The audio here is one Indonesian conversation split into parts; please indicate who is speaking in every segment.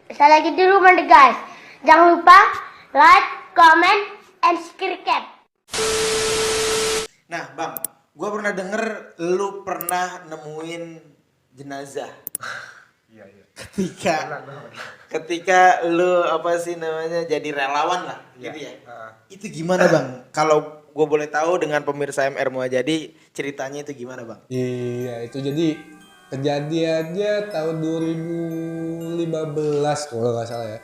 Speaker 1: Saya lagi di rumah nih guys. Jangan lupa like, comment, and subscribe.
Speaker 2: Nah bang, gue pernah denger lu pernah nemuin jenazah.
Speaker 3: Iya.
Speaker 2: Ketika lu apa sih namanya jadi relawan lah,
Speaker 3: Iya.
Speaker 2: gitu ya. Itu gimana bang? Kalau gue boleh tahu dengan pemirsa MR Muajadi, ceritanya itu gimana bang?
Speaker 3: Iya, itu jadi kejadiannya tahun 2015 kalau nggak salah ya.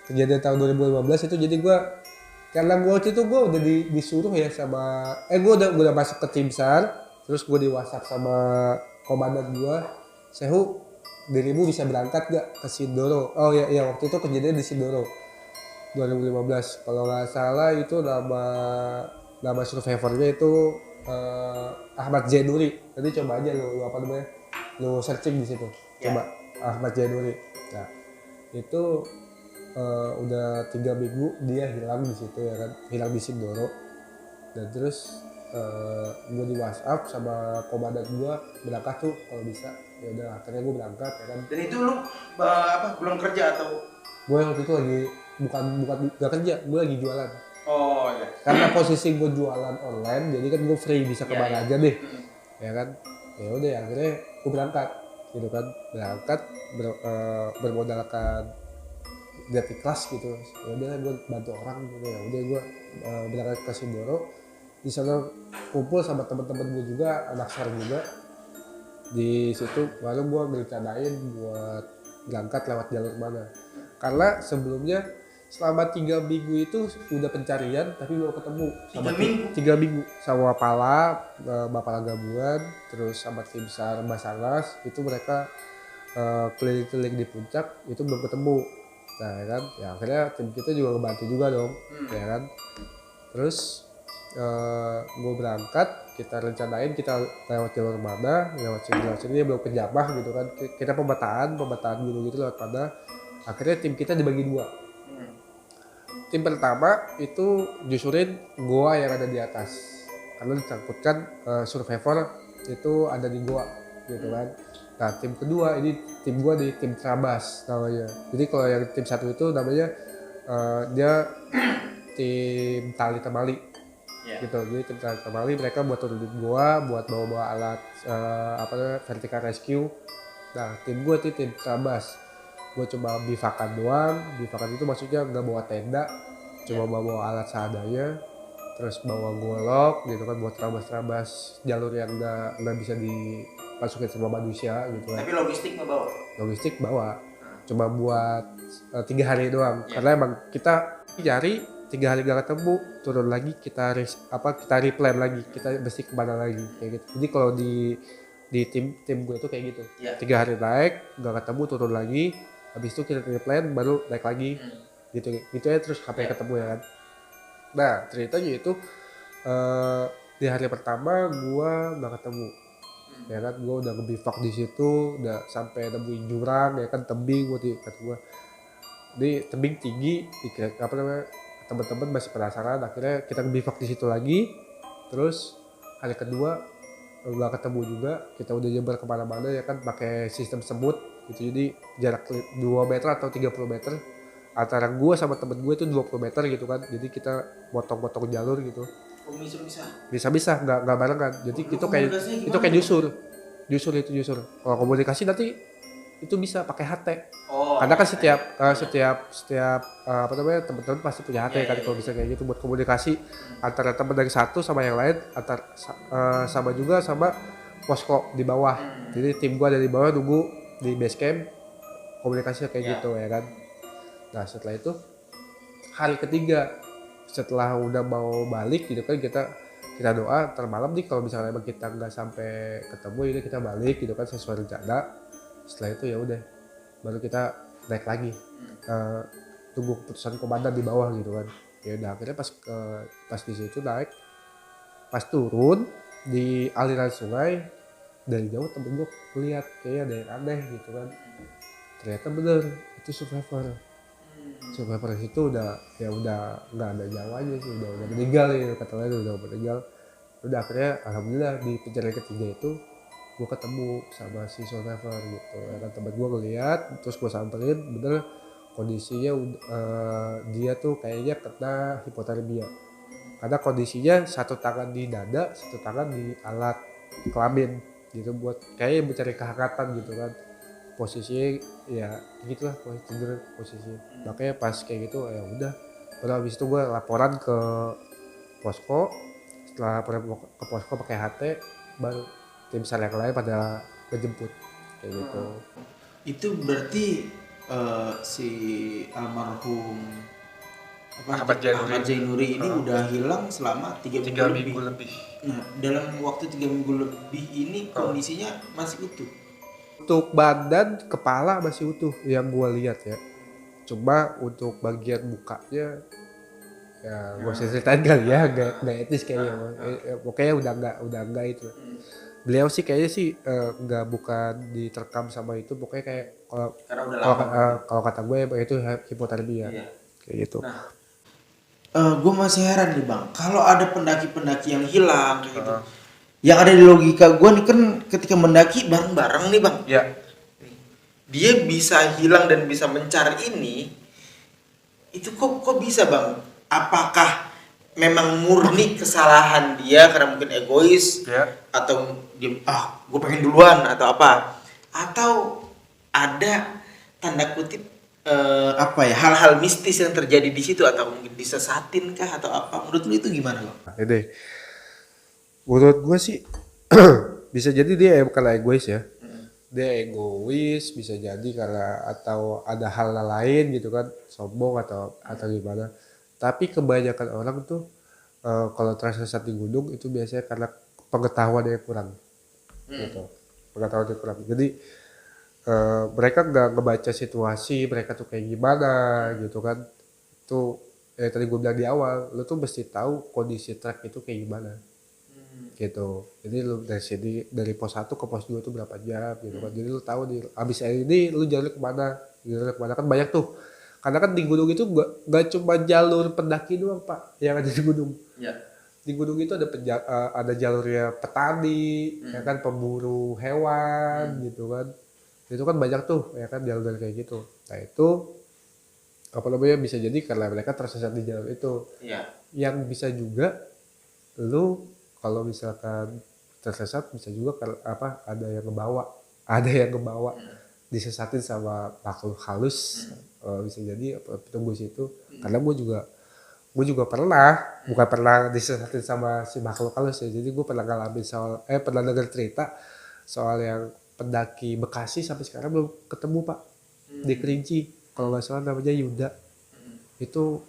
Speaker 3: Kejadian tahun 2015 itu jadi karena waktu itu udah disuruh ya sama gue udah masuk ke tim SAR, terus gue di WhatsApp sama komandan gue, Sehu, dirimu bisa berangkat gak ke Sindoro? Oh ya waktu itu kejadian di Sindoro 2015 kalau nggak salah. Itu nama survivornya itu Ahmad Zainuri. Nanti coba aja lu apa namanya, lu searching di situ, coba Ahmad Zainuri. Nah itu udah 3 minggu dia hilang di situ ya kan, hilang di Sindoro. Dan terus gue di WhatsApp sama komandan gue, berangkat tuh kalau bisa. Ya udah akhirnya gue berangkat ya kan.
Speaker 2: Dan itu lu belum kerja atau?
Speaker 3: Gue waktu itu lagi bukan gak kerja, gue lagi jualan.
Speaker 2: Oh ya.
Speaker 3: Karena posisi gue jualan online, jadi kan gue free, bisa kemana aja deh, ya kan. Ya udah akhirnya gue berangkat gitu kan, bermodalkan dari kelas gitu. Ya udah gue bantu orang gitu, ya udah gue berangkat ke Sindoro. Di sana kumpul sama teman-teman gue juga, anak SAR juga di situ. Baru gue merencanain buat berangkat lewat jalur mana, karena sebelumnya selama 3 minggu itu udah pencarian tapi belum ketemu. Sama 3 minggu sama Pala, Bapak Gabungan, terus sama tim SAR Basarnas, itu mereka keliling-keliling di puncak, itu belum ketemu. Nah ya kan, ya akhirnya tim kita juga ngebantu juga dong, ya kan. Terus gue berangkat, kita rencanain kita lewat jalur mana, lewat sini belum kejamah gitu kan. Kita pemetaan dulu gitu lewat mana. Akhirnya tim kita dibagi 2. Tim pertama itu nyusurin goa yang ada di atas, karena ditakutkan survivor itu ada di goa gitu kan. Nah tim kedua ini tim gua di tim Trabas namanya. Jadi kalau yang tim satu itu namanya dia tim Tali Temali gitu. Jadi tim Tali Temali mereka buat turun di goa, buat bawa alat vertical rescue. Nah tim gua tuh tim Trabas, gue coba bivakan doang. Bivakan itu maksudnya nggak bawa tenda, cuma bawa alat seadanya, terus bawa golok gitu kan, buat terabas jalur yang nggak bisa dimasukin sama manusia gitu kan.
Speaker 2: Tapi logistik nggak bawa?
Speaker 3: Logistik bawa, cuma buat 3 hari doang. Karena emang kita cari 3 hari gak ketemu, turun lagi kita replan lagi, kita mesti kemana lagi kayak gitu. Jadi kalau di tim gue itu kayak gitu, 3 hari naik gak ketemu, turun lagi, habis itu kita replan baru naik lagi gitu ya, terus sampai ketemu ya kan. Nah ceritanya itu di hari pertama gue nggak ketemu ya kan. Gue udah ngebivak di situ, udah sampai nemuin jurang ya kan, tebing. Di tebing tinggi, teman-teman masih penasaran, akhirnya kita ngebivak di situ lagi. Terus hari kedua nggak ketemu juga, kita udah nyebar kemana-mana ya kan, pakai sistem semut gitu. Jadi jarak 2 meter atau 30 meter antara gue sama temen gue itu 20 meter gitu kan. Jadi kita potong-potong jalur gitu. Bisa nggak barengan. Jadi itu kayak jusur. Kalau komunikasi nanti itu bisa pakai HT. Karena kan setiap teman-teman pasti punya HT kan. Kalau bisa kayak gitu buat komunikasi antara teman dari satu sama yang lain, sama juga sama posko di bawah. Jadi tim gua ada di bawah nunggu di base camp, komunikasi kayak gitu ya kan. Nah setelah itu hari ketiga, setelah udah mau balik gitu kan, kita doa ntar malam nih kalau misalnya emang kita nggak sampai ketemu ini, kita balik gitu kan sesuai rencana. Setelah itu ya udah baru kita naik lagi, tunggu keputusan komandan di bawah gitu kan. Ya udah akhirnya pas di situ naik, pas turun di aliran sungai, dari jauh temen gue lihat kayak ada yang aneh gitu kan. Ternyata bener itu survivor itu udah nggak ada nyawanya sih, udah meninggal ya katanya, udah meninggal. Udah akhirnya alhamdulillah di pencarian ketiga itu gue ketemu sama si survivor gitu ya kan. Temen gue ngeliat, terus gue samperin, bener kondisinya dia tuh kayaknya kena hipotermia karena kondisinya satu tangan di dada, satu tangan di alat kelamin gitu buat kayaknya mencari kehangatan gitu kan. Posisinya ya gitulah posisinya. Makanya pas kayak gitu ya udah. Baru habis itu gue laporan ke posko. Setelah laporan ke posko pakai HT, baru tim SAR yang lain pada menjemput kayak gitu.
Speaker 2: Itu berarti si almarhum
Speaker 3: Ahmad Jainuri.
Speaker 2: Ahmad Jainuri ini udah hilang selama 3 minggu lebih. Nah, dalam waktu 3 minggu lebih ini kondisinya masih utuh.
Speaker 3: Untuk badan, kepala masih utuh yang gua lihat ya. Cuma untuk bagian mukanya ya gua ceritain kali ya, nggak etis kayaknya. Pokoknya udah enggak itu. Beliau sih kayaknya sih nggak bukan diterkam sama itu, pokoknya kayak kalau kata gue itu hipotermia kayak gitu.
Speaker 2: Nah, gue masih heran nih bang, kalau ada pendaki-pendaki yang hilang kayak gitu, yang ada di logika gue nih kan ketika mendaki bareng-bareng nih bang,
Speaker 3: Ya.
Speaker 2: dia bisa hilang dan bisa mencari ini, itu kok bisa bang? Apakah memang murni kesalahan dia karena mungkin egois, atau dia gue pengen duluan atau apa? Atau ada tanda kutip hal-hal mistis yang terjadi di situ atau mungkin disesatin kah atau apa? Menurut lu itu gimana lo?
Speaker 3: Ini menurut gue sih bisa jadi dia karena egois ya. Dia egois bisa jadi karena atau ada hal lain gitu kan, sombong atau gimana. Tapi kebanyakan orang tuh kalau tersesat di gunung itu biasanya karena pengetahuan yang kurang. Gitu. Pengetahuan yang kurang. Jadi mereka nggak ngebaca situasi mereka tuh kayak gimana gitu kan. Itu tadi gue bilang di awal, lu tuh mesti tahu kondisi trek itu kayak gimana. Gitu. Jadi lu dari sini dari pos 1 ke pos 2 itu berapa jam gitu kan. Jadi lu tahu di abis ini lu jalur kemana. Jalur kemana kan banyak tuh. Karena kan di gunung itu gak cuma jalur pendaki doang Pak yang ada di gunung. Ya. Di gunung itu ada jalurnya petani, ya kan pemburu hewan gitu kan. Itu kan banyak tuh ya kan jalur kayak gitu. Nah itu apa namanya bisa jadi karena mereka tersesat di jalur itu. Ya. Yang bisa juga lu kalau misalkan tersesat bisa juga ada yang ngebawa disesatin sama makhluk halus. Bisa jadi tunggu situ karena gue juga bukan pernah disesatin sama si makhluk halus ya, jadi gue pernah ngalamin pernah dengar cerita soal yang pendaki Bekasi sampai sekarang belum ketemu Pak, di Kerinci kalau nggak salah namanya Yuda. Itu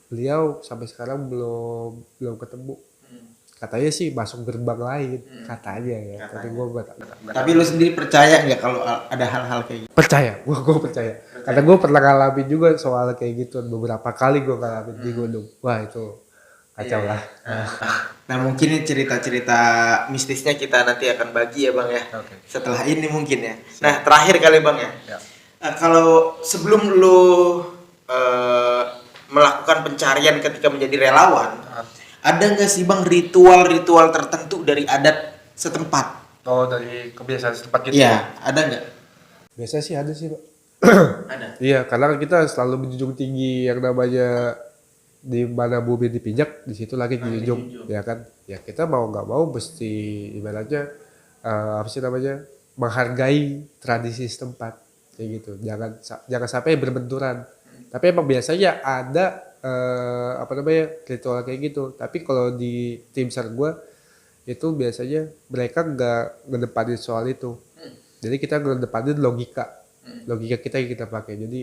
Speaker 3: beliau sampai sekarang belum ketemu. Katanya sih masuk gerbang lain, katanya ya.
Speaker 2: Tapi lu sendiri percaya nggak kalau ada hal-hal kayak gitu?
Speaker 3: Percaya, gue percaya. Karena gue pernah ngalamin juga soal kayak gitu, beberapa kali gue ngalamin di gunung. Wah itu kacau lah.
Speaker 2: Nah mungkin cerita-cerita mistisnya kita nanti akan bagi ya bang ya. Setelah ini mungkin ya. Nah terakhir kali bang ya. Kalau sebelum lu melakukan pencarian ketika menjadi relawan, ada nggak sih bang ritual-ritual tertentu dari adat setempat?
Speaker 3: Oh dari kebiasaan setempat gitu?
Speaker 2: Iya, ada nggak?
Speaker 3: Biasa sih ada sih Pak.
Speaker 2: Ada?
Speaker 3: Iya, karena kita selalu menjunjung tinggi yang namanya di mana bumi dipijak, di situ lagi dijunjung, ya kan? Ya kita mau nggak mau mesti ibaratnya menghargai tradisi setempat, kayak gitu. Jangan sampai berbenturan. Tapi emang biasanya ada ritual kayak gitu. Tapi kalau di tim SAR gue itu biasanya mereka nggak ngedepanin soal itu. Jadi kita ngedepanin logika kita yang kita pakai. Jadi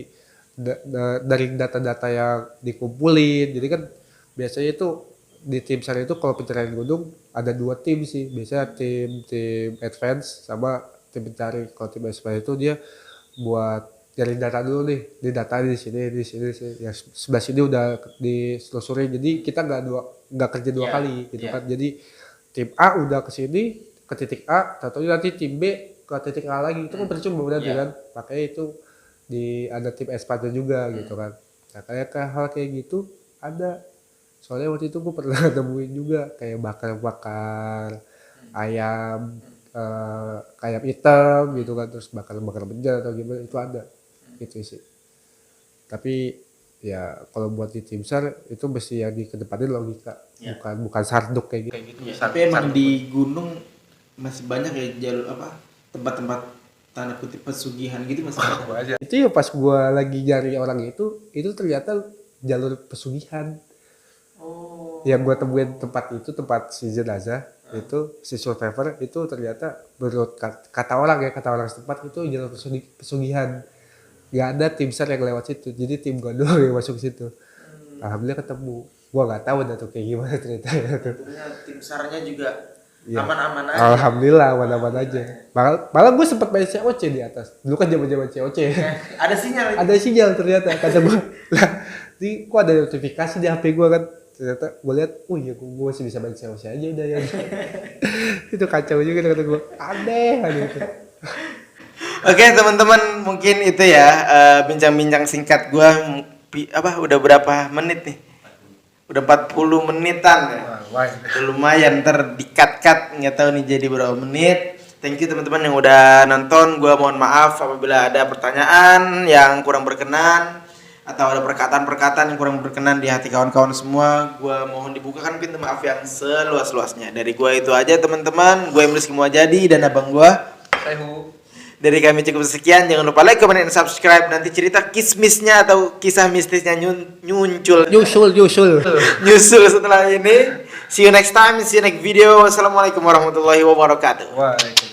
Speaker 3: dari data-data yang dikumpulin, jadi kan biasanya itu di tim SAR itu kalau pencarian gunung ada 2 tim sih. Biasanya tim advance sama tim pencari. Kalau tim advance itu dia buat cari data dulu nih, di data di sini, ya sebelah sini udah diselusuri, jadi kita nggak kerja 2 kali gitu kan. Jadi tim A udah ke sini ke titik A, atau nanti tim B ke titik A lagi, itu kan percuma berarti kan. Makanya itu ada tim ekspander juga gitu kan. Nah kayak hal kayak gitu ada, soalnya waktu itu gue pernah nemuin juga kayak bakar ayam kayak hitam gitu kan, terus bakar menjar atau gimana, itu ada gitu sih. Tapi ya kalau buat di tim SAR itu mesti yang dikedepanin logika,
Speaker 2: Ya.
Speaker 3: bukan sarduk kayak gitu.
Speaker 2: Ya, tapi emang di gunung masih banyak ya jalur tempat-tempat tanda kutip pesugihan gitu masih ada.
Speaker 3: Itu ya pas gua lagi nyari orang itu ternyata jalur pesugihan.
Speaker 2: Oh.
Speaker 3: Yang gua temuin tempat si jenazah itu si survivor itu ternyata menurut kata orang setempat itu jalur pesugihan. Gak ada tim SAR yang lewat situ, jadi tim gua doang yang masuk situ. Alhamdulillah ketemu. Gua nggak tahu dah tuh kayak gimana ceritanya tuh.
Speaker 2: Untungnya tim SAR-nya juga
Speaker 3: Iya.
Speaker 2: aman-aman aja.
Speaker 3: Alhamdulillah aman-aman aja. Malah gue sempat main COC di atas. Dulu kan zaman-zaman COC.
Speaker 2: Ada sinyal itu.
Speaker 3: Ada sinyal ternyata kata gue. Lah, ini kok ada notifikasi di HP gue kan. Ternyata gue lihat, oh iya gue masih bisa main COC aja udah ya. Itu kacau juga kata gue. Aneh gitu.
Speaker 2: Oke teman-teman, mungkin itu ya bincang-bincang singkat gua udah berapa menit nih? Udah 40 menitan ya. Udah lumayan, ntar di-cut nggak tahu nih jadi berapa menit. Thank you teman-teman yang udah nonton. Gua mohon maaf apabila ada pertanyaan yang kurang berkenan atau ada perkataan-perkataan yang kurang berkenan di hati kawan-kawan semua. Gua mohon dibukakan pintu maaf yang seluas-luasnya. Dari gua itu aja teman-teman. Gue Rizky Muajadi dan abang gua dari kami cukup sekian. Jangan lupa like, comment, dan subscribe. Nanti cerita kismisnya atau kisah mistisnya nyusul setelah ini. See you next time, see you next video. Wassalamualaikum warahmatullahi wabarakatuh.
Speaker 3: Waalaikumsalam.